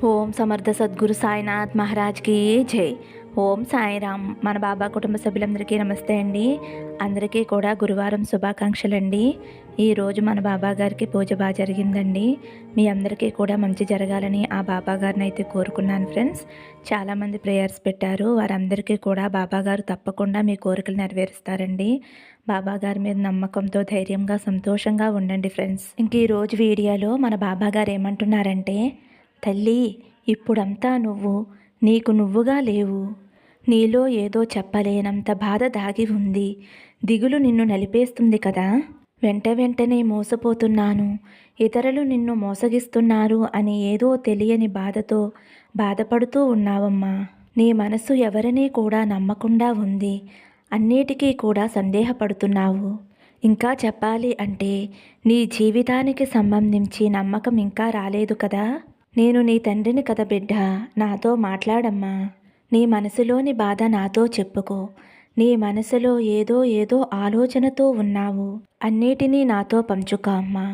ఓం సమర్థ సద్గురు సాయినాథ్ మహారాజ్కి జై. ఓం సాయిరామ్. మన బాబా కుటుంబ సభ్యులందరికీ నమస్తే అండి. అందరికీ కూడా గురువారం శుభాకాంక్షలండి. ఈరోజు మన బాబా గారికి పూజ బాగా జరిగిందండి. మీ అందరికీ కూడా మంచి జరగాలని ఆ బాబా గారిని అయితే కోరుకున్నాను ఫ్రెండ్స్. చాలామంది ప్రేయర్స్ పెట్టారు. వారందరికీ కూడా బాబా గారు తప్పకుండా మీ కోరికలు నెరవేరుస్తారండి. బాబా గారి మీద నమ్మకంతో ధైర్యంగా సంతోషంగా ఉండండి ఫ్రెండ్స్. ఇంక ఈరోజు వీడియోలో మన బాబా గారు ఏమంటున్నారంటే, తల్లి, ఇప్పుడంతా నీకు నువ్వుగా లేవు. నీలో ఏదో చెప్పలేనంత బాధ దాగి ఉంది. దిగులు నిన్ను నలిపేస్తుంది కదా. వెంటనే మోసపోతున్నాను, ఇతరులు నిన్ను మోసగిస్తున్నారు అని ఏదో తెలియని బాధతో బాధపడుతూ ఉన్నావమ్మా. నీ మనసు ఎవరినీ కూడా నమ్మకుండా ఉంది. అన్నిటికీ కూడా సందేహపడుతున్నావు. ఇంకా చెప్పాలి అంటే నీ జీవితానికి సంబంధించి నమ్మకం ఇంకా రాలేదు కదా. నేను నీ తండ్రిని కదా బిడ్డ, నాతో మాట్లాడమ్మా. నీ మనసులోని బాధ నాతో చెప్పుకో. నీ మనసులో ఏదో ఆలోచనతో ఉన్నావు. అన్నిటినీ నాతో పంచుకో అమ్మా.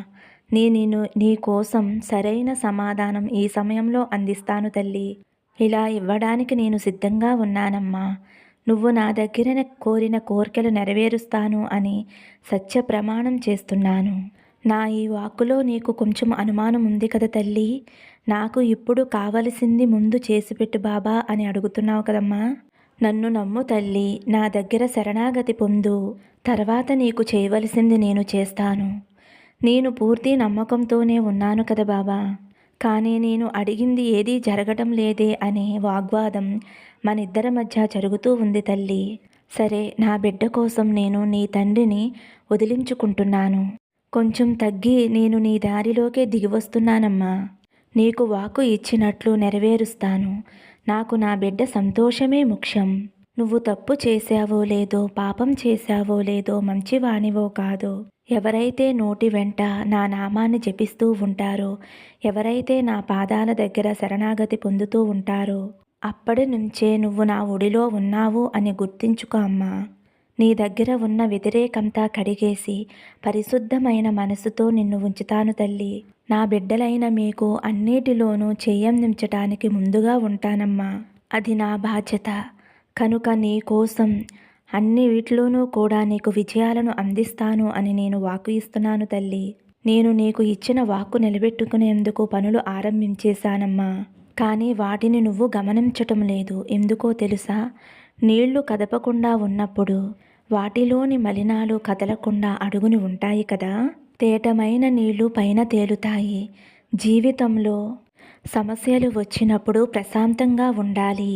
నీ కోసం సరైన సమాధానం ఈ సమయంలో అందిస్తాను తల్లి. ఇలా ఇవ్వడానికి నేను సిద్ధంగా ఉన్నానమ్మా. నువ్వు నా దగ్గర కోరిన కోరికలు నెరవేరుస్తాను అని సత్య ప్రమాణం చేస్తున్నాను. నా ఈ వాక్కులో నీకు కొంచెం అనుమానం ఉంది కదా తల్లి. నాకు ఇప్పుడు కావలసింది ముందు చేసిపెట్టు బాబా అని అడుగుతున్నావు కదమ్మా. నన్ను నమ్ము తల్లి, నా దగ్గర శరణాగతి పొందు. తర్వాత నీకు చేయవలసింది నేను చేస్తాను. నేను పూర్తి నమ్మకంతోనే ఉన్నాను కదా బాబా. కానీ నేను అడిగింది ఏదీ జరగటం లేదే అనే వాగ్వాదం మనిద్దరి మధ్య జరుగుతూ ఉంది తల్లి. సరే, నా బిడ్డ కోసం నేను నీ తండ్రిని వదిలించుకుంటున్నాను. కొంచెం తగ్గి నేను నీ దారిలోకే దిగివస్తున్నానమ్మా. నీకు వాకు ఇచ్చినట్లు నెరవేరుస్తాను. నాకు నా బిడ్డ సంతోషమే ముఖ్యం. నువ్వు తప్పు చేశావో లేదో, పాపం చేశావో లేదో, మంచివానివో కాదో, ఎవరైతే నోటి వెంట నా నామాన్ని జపిస్తూ ఉంటారో, ఎవరైతే నా పాదాల దగ్గర శరణాగతి పొందుతూ ఉంటారో, అప్పటి నుంచే నువ్వు నా ఒడిలో ఉన్నావు అని గుర్తించుకో అమ్మా. నీ దగ్గర ఉన్న వ్యతిరేకంతా కడిగేసి పరిశుద్ధమైన మనసుతో నిన్ను ఉంచుతాను తల్లి. నా బిడ్డలైన మీకు అన్నిటిలోనూ చెయ్యందించటానికి ముందుగా ఉంటానమ్మా. అది నా బాధ్యత. కనుక నీ కోసం అన్ని వీటిలోనూ కూడా నీకు విజయాలను అందిస్తాను అని నేను వాకు ఇస్తున్నాను తల్లి. నేను నీకు ఇచ్చిన వాక్కు నిలబెట్టుకునేందుకు పనులు ఆరంభించేశానమ్మా. కానీ వాటిని నువ్వు గమనించటం లేదు. ఎందుకో తెలుసా? నీళ్లు కదపకుండా ఉన్నప్పుడు వాటిలోని మలినాలు కదలకుండా అడుగుని ఉంటాయి కదా. తేటమైన నీళ్లు పైన తేలుతాయి. జీవితంలో సమస్యలు వచ్చినప్పుడు ప్రశాంతంగా ఉండాలి.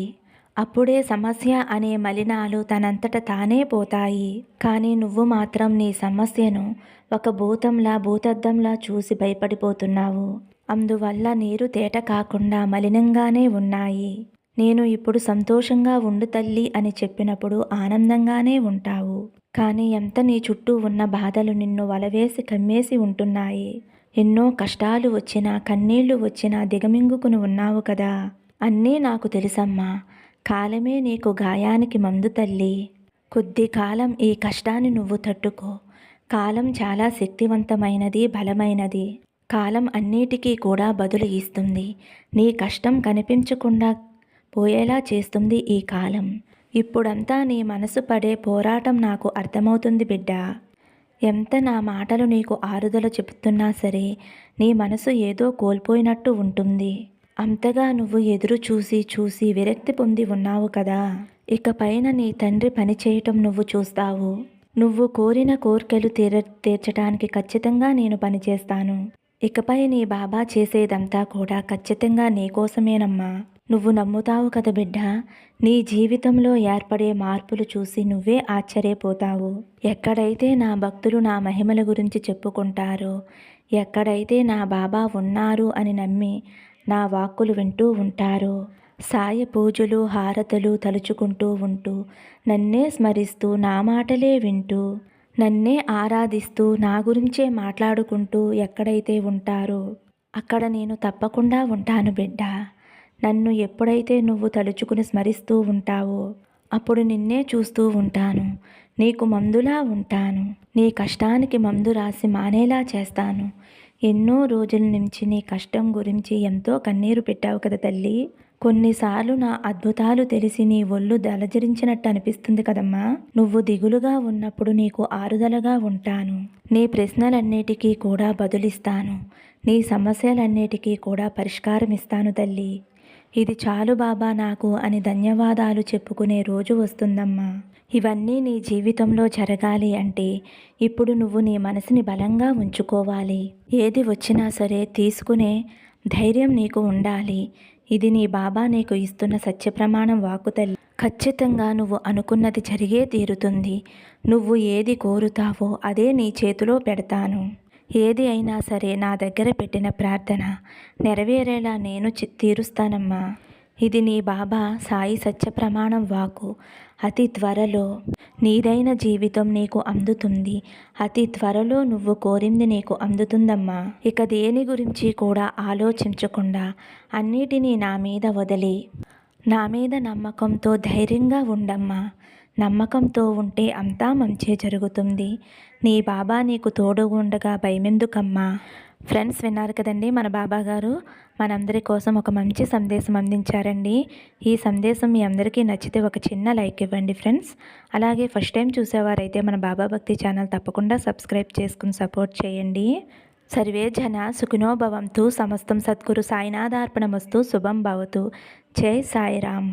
అప్పుడే సమస్య అనే మలినాలు తనంతట తానే పోతాయి. కానీ నువ్వు మాత్రం నీ సమస్యను ఒక భూతద్దంలా చూసి భయపడిపోతున్నావు. అందువల్ల నీరు తేట కాకుండా మలినంగానే ఉన్నాయి. నేను ఇప్పుడు సంతోషంగా ఉండు తల్లి అని చెప్పినప్పుడు ఆనందంగానే ఉంటావు. కానీ ఎంత నీ చుట్టూ ఉన్న బాధలు నిన్ను వలవేసి కమ్మేసి ఉంటున్నాయి. ఎన్నో కష్టాలు వచ్చినా, కన్నీళ్లు వచ్చినా దిగమింగుకుని ఉన్నావు కదా. అన్నీ నాకు తెలుసమ్మా. కాలమే నీకు గాయానికి మందు తల్లి. కొద్ది కాలం ఈ కష్టాన్ని నువ్వు తట్టుకో. కాలం చాలా శక్తివంతమైనది, బలమైనది. కాలం అన్నిటికీ కూడా బదులు ఇస్తుంది. నీ కష్టం కనిపించకుండా పోయేలా చేస్తుంది ఈ కాలం. ఇప్పుడంతా నీ మనసు పడే పోరాటం నాకు అర్థమవుతుంది బిడ్డ. ఎంత నా మాటలు నీకు ఆరుదల చెబుతున్నా సరే నీ మనసు ఏదో కోల్పోయినట్టు ఉంటుంది. అంతగా నువ్వు ఎదురు చూసి విరక్తి పొంది ఉన్నావు కదా. ఇకపైన నీ తండ్రి పని చేయటం నువ్వు చూస్తావు. నువ్వు కోరిన కోర్కెలు తీర్చడానికి ఖచ్చితంగా నేను పనిచేస్తాను. ఇకపై నీ బాబా చేసేదంతా కూడా ఖచ్చితంగా నీకోసమేనమ్మా. నువ్వు నమ్ముతావు కదా బిడ్డ. నీ జీవితంలో ఏర్పడే మార్పులు చూసి నువ్వే ఆశ్చర్యపోతావు. ఎక్కడైతే నా భక్తులు నా మహిమల గురించి చెప్పుకుంటారో, ఎక్కడైతే నా బాబా ఉన్నారు అని నమ్మి నా వాక్కులు వింటూ ఉంటారో, సాయ పూజలు హారతలు తలుచుకుంటూ ఉంటూ, నన్నే స్మరిస్తూ నా మాటలే వింటూ, నన్నే ఆరాధిస్తూ నా గురించే మాట్లాడుకుంటూ ఎక్కడైతే ఉంటారో అక్కడ నేను తప్పకుండా ఉంటాను బిడ్డ. నన్ను ఎప్పుడైతే నువ్వు తలుచుకుని స్మరిస్తూ ఉంటావో అప్పుడు నిన్నే చూస్తూ ఉంటాను. నీకు మందులా ఉంటాను. నీ కష్టానికి మందు రాసి మానేలా చేస్తాను. ఎన్నో రోజుల నుంచి నీ కష్టం గురించి ఎంతో కన్నీరు పెట్టావు కదా తల్లి. కొన్నిసార్లు నా అద్భుతాలు తెలిసి నీ ఒళ్ళు దలజరించినట్టు అనిపిస్తుంది కదమ్మా. నువ్వు దిగులుగా ఉన్నప్పుడు నీకు ఆరుదలగా ఉంటాను. నీ ప్రశ్నలన్నిటికీ కూడా బదులిస్తాను. నీ సమస్యలన్నిటికీ కూడా పరిష్కారం ఇస్తాను తల్లి. ఇది చాలు బాబా నాకు అని ధన్యవాదాలు చెప్పుకునే రోజు వస్తుందమ్మా. ఇవన్నీ నీ జీవితంలో జరగాలి అంటే ఇప్పుడు నువ్వు నీ మనసుని బలంగా ఉంచుకోవాలి. ఏది వచ్చినా సరే తీసుకునే ధైర్యం నీకు ఉండాలి. ఇది నీ బాబా నీకు ఇస్తున్న సత్యప్రమాణం వాక్కు తల్లి. ఖచ్చితంగా నువ్వు అనుకున్నది జరిగే తీరుతుంది. నువ్వు ఏది కోరుతావో అదే నీ చేతిలో పెడతాను. ఏది అయినా సరే నా దగ్గర పెట్టిన ప్రార్థన నెరవేరేలా నేను తీరుస్తానమ్మా. ఇది నీ బాబా సాయి సత్య ప్రమాణం వాకు. అతి త్వరలో నీదైన జీవితం నీకు అందుతుంది. అతి త్వరలో నువ్వు కోరింది నీకు అందుతుందమ్మా. ఇక దేని గురించి కూడా ఆలోచించకుండా అన్నిటినీ నా మీద వదిలి నా మీద నమ్మకంతో ధైర్యంగా ఉండమ్మా. నమ్మకంతో ఉంటే అంతా మంచే జరుగుతుంది. నీ బాబా నీకు తోడు ఉండగా భయమెందుకమ్మా. ఫ్రెండ్స్, విన్నారు కదండి, మన బాబా గారు మనందరి కోసం ఒక మంచి సందేశం అందించారండి. ఈ సందేశం మీ అందరికీ నచ్చితే ఒక చిన్న లైక్ ఇవ్వండి ఫ్రెండ్స్. అలాగే ఫస్ట్ టైం చూసేవారైతే మన బాబా భక్తి ఛానల్ తప్పకుండా సబ్స్క్రైబ్ చేసుకుని సపోర్ట్ చేయండి. సర్వే జన సుఖినో భవంతు. సమస్తం సద్గురు సాయినాథార్పణమస్తు. శుభం భవతు. జై సాయిరామ్.